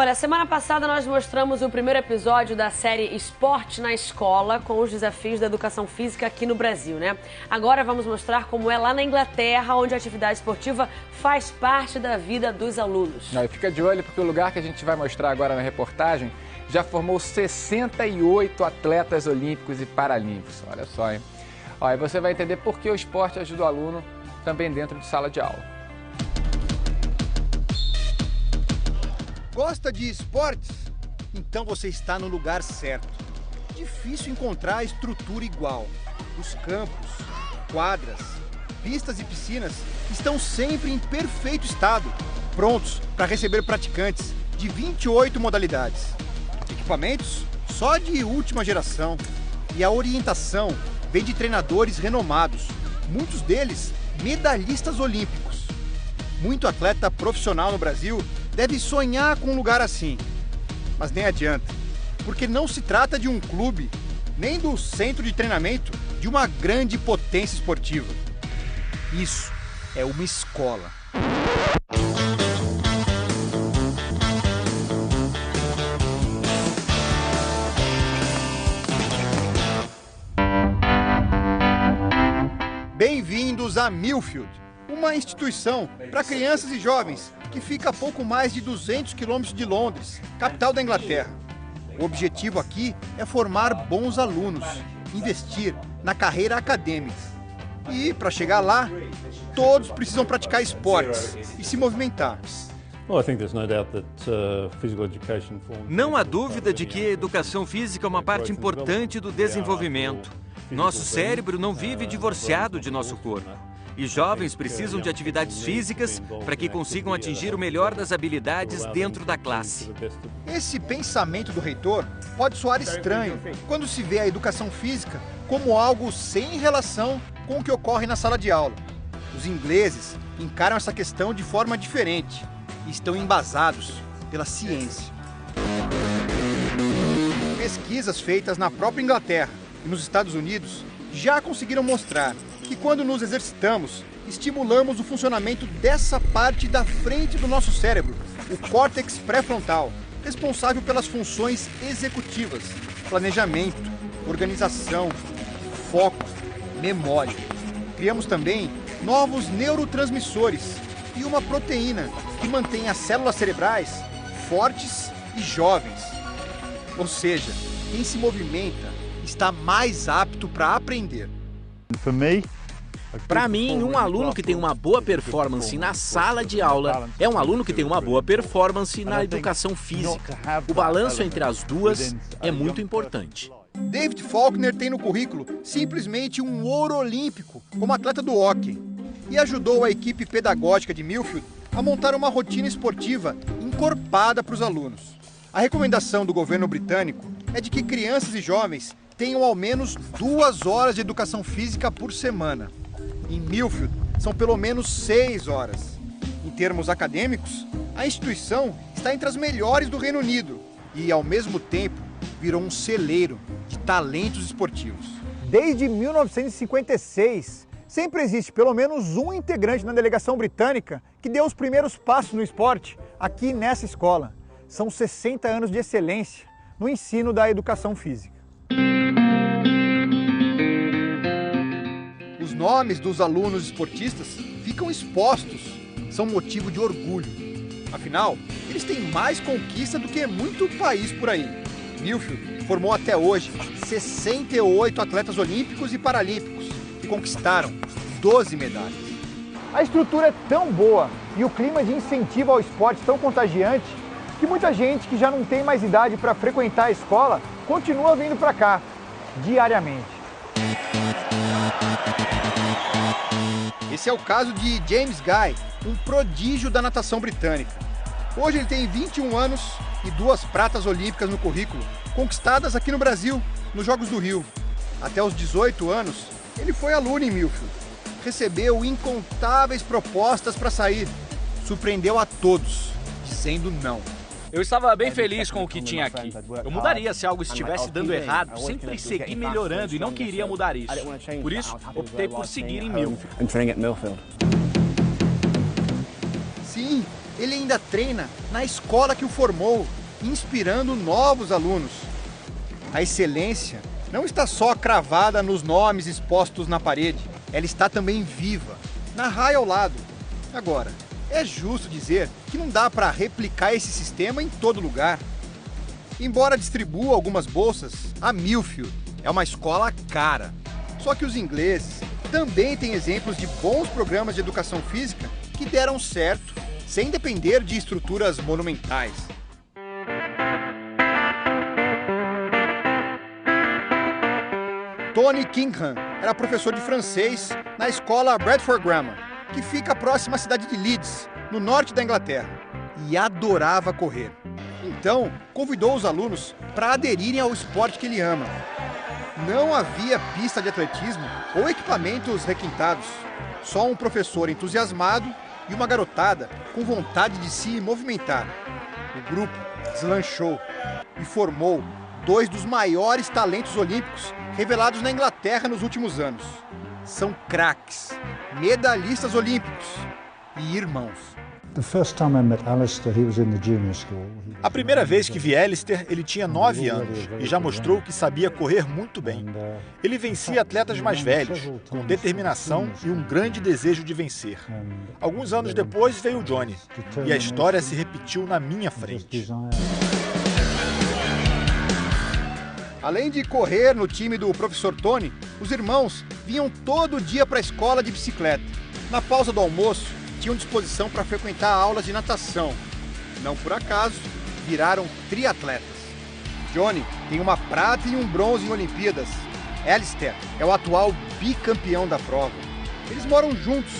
Olha, semana passada nós mostramos o primeiro episódio da série Esporte na Escola, com os desafios da educação física aqui no Brasil, né? Agora vamos mostrar como é lá na Inglaterra, onde a atividade esportiva faz parte da vida dos alunos. E fica de olho porque o lugar que a gente vai mostrar agora na reportagem já formou 68 atletas olímpicos e paralímpicos. Olha só, hein? E você vai entender por que o esporte ajuda o aluno também dentro de sala de aula. Gosta de esportes? Então você está no lugar certo. Difícil encontrar estrutura igual. Os campos, quadras, pistas e piscinas estão sempre em perfeito estado, prontos para receber praticantes de 28 modalidades. Equipamentos só de última geração. E a orientação vem de treinadores renomados, muitos deles medalhistas olímpicos. Muito atleta profissional no Brasil deve sonhar com um lugar assim. Mas nem adianta, porque não se trata de um clube, nem do centro de treinamento de uma grande potência esportiva. Isso é uma escola. Bem-vindos a Millfield, uma instituição para crianças e jovens que fica a pouco mais de 200 quilômetros de Londres, capital da Inglaterra. O objetivo aqui é formar bons alunos, investir na carreira acadêmica. E, para chegar lá, todos precisam praticar esportes e se movimentar. Não há dúvida de que a educação física é uma parte importante do desenvolvimento. Nosso cérebro não vive divorciado de nosso corpo. E jovens precisam de atividades físicas para que consigam atingir o melhor das habilidades dentro da classe. Esse pensamento do reitor pode soar estranho quando se vê a educação física como algo sem relação com o que ocorre na sala de aula. Os ingleses encaram essa questão de forma diferente e estão embasados pela ciência. Pesquisas feitas na própria Inglaterra e nos Estados Unidos já conseguiram mostrar que quando nos exercitamos, estimulamos o funcionamento dessa parte da frente do nosso cérebro, o córtex pré-frontal, responsável pelas funções executivas, planejamento, organização, foco, memória. Criamos também novos neurotransmissores e uma proteína que mantém as células cerebrais fortes e jovens. Ou seja, quem se movimenta está mais apto para aprender. Para mim, um aluno que tem uma boa performance na sala de aula é um aluno que tem uma boa performance na educação física. O balanço entre as duas é muito importante. David Faulkner tem no currículo simplesmente um ouro olímpico como atleta do hóquei e ajudou a equipe pedagógica de Millfield a montar uma rotina esportiva encorpada para os alunos. A recomendação do governo britânico é de que crianças e jovens tenham ao menos 2 horas de educação física por semana. Em Millfield, são pelo menos 6 horas. Em termos acadêmicos, a instituição está entre as melhores do Reino Unido e, ao mesmo tempo, virou um celeiro de talentos esportivos. Desde 1956, sempre existe pelo menos um integrante na delegação britânica que deu os primeiros passos no esporte aqui nessa escola. São 60 anos de excelência no ensino da educação física. Os nomes dos alunos esportistas ficam expostos, são motivo de orgulho. Afinal, eles têm mais conquista do que muito país por aí. Millfield formou até hoje 68 atletas olímpicos e paralímpicos que conquistaram 12 medalhas. A estrutura é tão boa e o clima de incentivo ao esporte tão contagiante que muita gente que já não tem mais idade para frequentar a escola continua vindo para cá diariamente. Esse é o caso de James Guy, um prodígio da natação britânica. Hoje ele tem 21 anos e 2 pratas olímpicas no currículo, conquistadas aqui no Brasil, nos Jogos do Rio. Até os 18 anos, ele foi aluno em Millfield. Recebeu incontáveis propostas para sair. Surpreendeu a todos, dizendo não. Eu estava bem feliz com o que tinha aqui. Eu mudaria se algo estivesse dando errado, sempre segui melhorando e não queria mudar isso. Por isso, optei por seguir em Millfield. Sim, ele ainda treina na escola que o formou, inspirando novos alunos. A excelência não está só cravada nos nomes expostos na parede, ela está também viva, na raia ao lado. Agora, é justo dizer que não dá para replicar esse sistema em todo lugar. Embora distribua algumas bolsas, a Millfield é uma escola cara. Só que os ingleses também têm exemplos de bons programas de educação física que deram certo, sem depender de estruturas monumentais. Tony Kingham era professor de francês na escola Bradford Grammar, que fica próxima à cidade de Leeds, no norte da Inglaterra, e adorava correr. Então, convidou os alunos para aderirem ao esporte que ele ama. Não havia pista de atletismo ou equipamentos requintados, só um professor entusiasmado e uma garotada com vontade de se movimentar. O grupo deslanchou e formou 2 dos maiores talentos olímpicos revelados na Inglaterra nos últimos anos. São craques, medalhistas olímpicos e irmãos. A primeira vez que vi Alistair, ele tinha 9 anos e já mostrou que sabia correr muito bem. Ele vencia atletas mais velhos, com determinação e um grande desejo de vencer. Alguns anos depois veio o Johnny, e a história se repetiu na minha frente. Além de correr no time do professor Tony, os irmãos vinham todo dia para a escola de bicicleta. Na pausa do almoço, tinham disposição para frequentar aulas de natação. Não por acaso, viraram triatletas. Johnny tem uma prata e um bronze em Olimpíadas. Alistair é o atual bicampeão da prova. Eles moram juntos,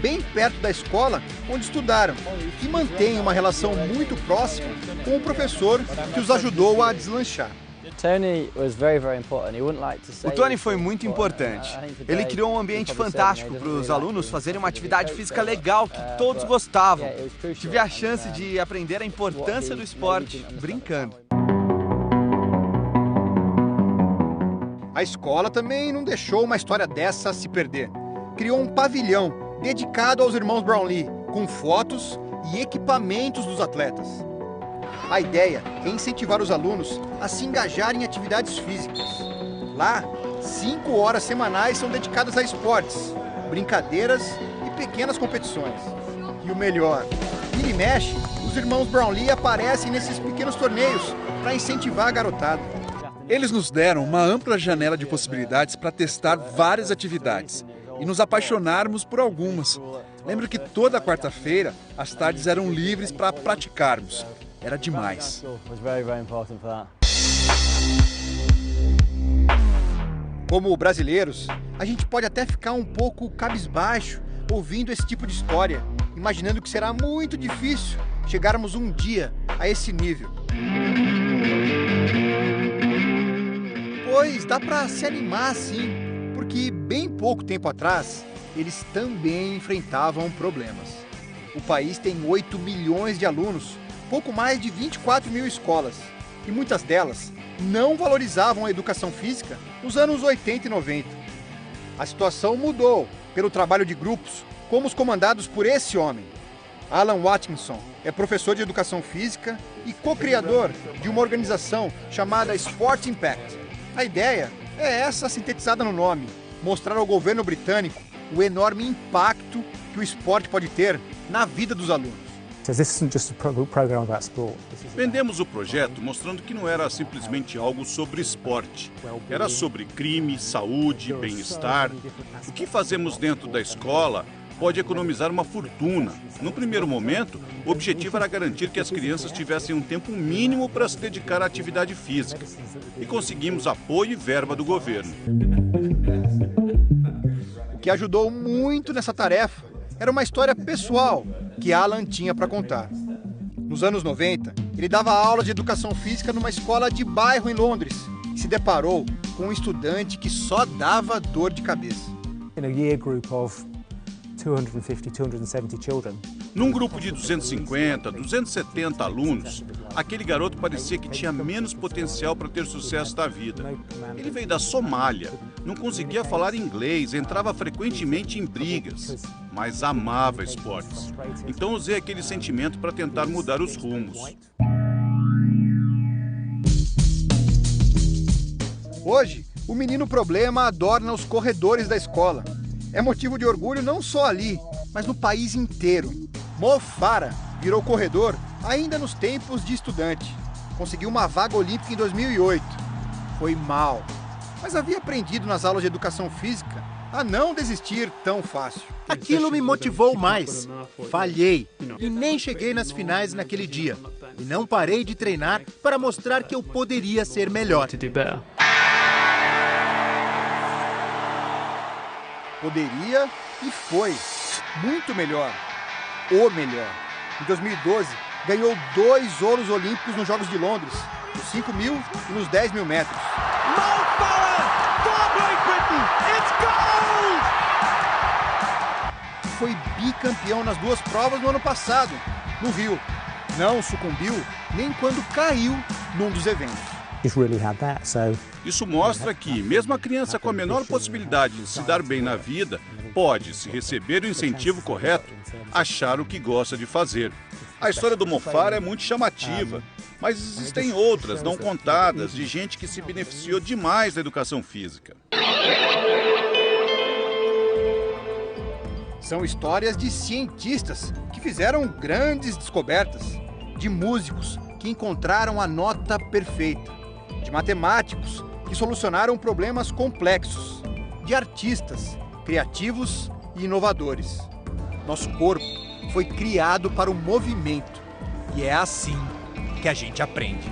bem perto da escola onde estudaram, e mantêm uma relação muito próxima com o professor que os ajudou a deslanchar. O Tony foi muito importante. Ele criou um ambiente fantástico para os alunos fazerem uma atividade física legal que todos gostavam. Tive a chance de aprender a importância do esporte brincando. A escola também não deixou uma história dessa se perder. Criou um pavilhão dedicado aos irmãos Brownlee, com fotos e equipamentos dos atletas. A ideia é incentivar os alunos a se engajarem em atividades físicas. Lá, 5 horas semanais são dedicadas a esportes, brincadeiras e pequenas competições. E o melhor, vira e mexe, os irmãos Brownlee aparecem nesses pequenos torneios para incentivar a garotada. Eles nos deram uma ampla janela de possibilidades para testar várias atividades e nos apaixonarmos por algumas. Lembro que toda quarta-feira as tardes eram livres para praticarmos. Era demais. Como brasileiros, a gente pode até ficar um pouco cabisbaixo ouvindo esse tipo de história, imaginando que será muito difícil chegarmos um dia a esse nível. Pois dá para se animar sim, porque bem pouco tempo atrás, eles também enfrentavam problemas. O país tem 8 milhões de alunos, pouco mais de 24 mil escolas, e muitas delas não valorizavam a educação física nos anos 80 e 90. A situação mudou pelo trabalho de grupos, como os comandados por esse homem. Alan Watkinson é professor de educação física e co-criador de uma organização chamada Sport Impact. A ideia é essa sintetizada no nome, mostrar ao governo britânico o enorme impacto que o esporte pode ter na vida dos alunos. Vendemos o projeto mostrando que não era simplesmente algo sobre esporte. Era sobre crime, saúde, bem-estar. O que fazemos dentro da escola pode economizar uma fortuna. No primeiro momento, o objetivo era garantir que as crianças tivessem um tempo mínimo para se dedicar à atividade física. E conseguimos apoio e verba do governo. O que ajudou muito nessa tarefa era uma história pessoal que Alan tinha para contar. Nos anos 90, ele dava aulas de educação física numa escola de bairro em Londres e se deparou com um estudante que só dava dor de cabeça. Num grupo de 250, 270 alunos, Aquele garoto parecia que tinha menos potencial para ter sucesso na vida. Ele veio da Somália, não conseguia falar inglês, entrava frequentemente em brigas, mas amava esportes. Então usei aquele sentimento para tentar mudar os rumos. Hoje, o menino problema adorna os corredores da escola. É motivo de orgulho não só ali, mas no país inteiro. Mo Farah virou corredor ainda nos tempos de estudante. Conseguiu uma vaga olímpica em 2008. Foi mal, mas havia aprendido nas aulas de educação física a não desistir tão fácil. Aquilo me motivou mais. Falhei e nem cheguei nas finais naquele dia. E não parei de treinar para mostrar que eu poderia ser melhor. Poderia e foi. Muito melhor. O melhor. Em 2012, ganhou 2 ouros olímpicos nos Jogos de Londres, nos 5.000 e nos 10.000 metros. Foi bicampeão nas 2 provas no ano passado, no Rio. Não sucumbiu nem quando caiu num dos eventos. Isso mostra que, mesmo a criança com a menor possibilidade de se dar bem na vida, pode, se receber o incentivo correto, achar o que gosta de fazer. A história do Mo Farah é muito chamativa, mas existem outras, não contadas, de gente que se beneficiou demais da educação física. São histórias de cientistas que fizeram grandes descobertas, de músicos que encontraram a nota perfeita, de matemáticos que solucionaram problemas complexos, de artistas criativos e inovadores. Nosso corpo foi criado para o movimento e é assim que a gente aprende.